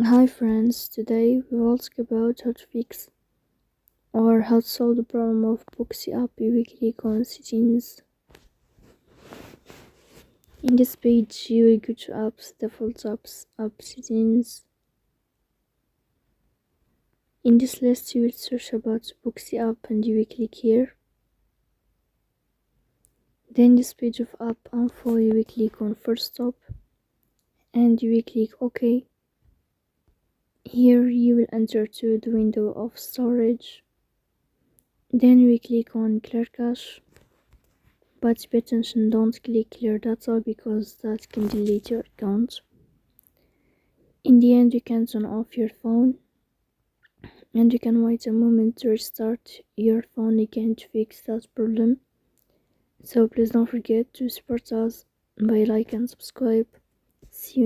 Hi friends, today we will talk about how to fix or how to solve the problem of Booksy app weekly icon settings. In this page you will go to apps, default apps, app settings. In this list you will search about Booksy app and you will click here. Then this page of app info you will click on first stop and you will click OK. Here you will enter to the window of storage. Then we click on clear cache. But pay attention, don't click clear data because that can delete your account. In the end, you can turn off your phone and you can wait a moment to restart your phone again to fix that problem. So please don't forget to support us by like and subscribe. See you.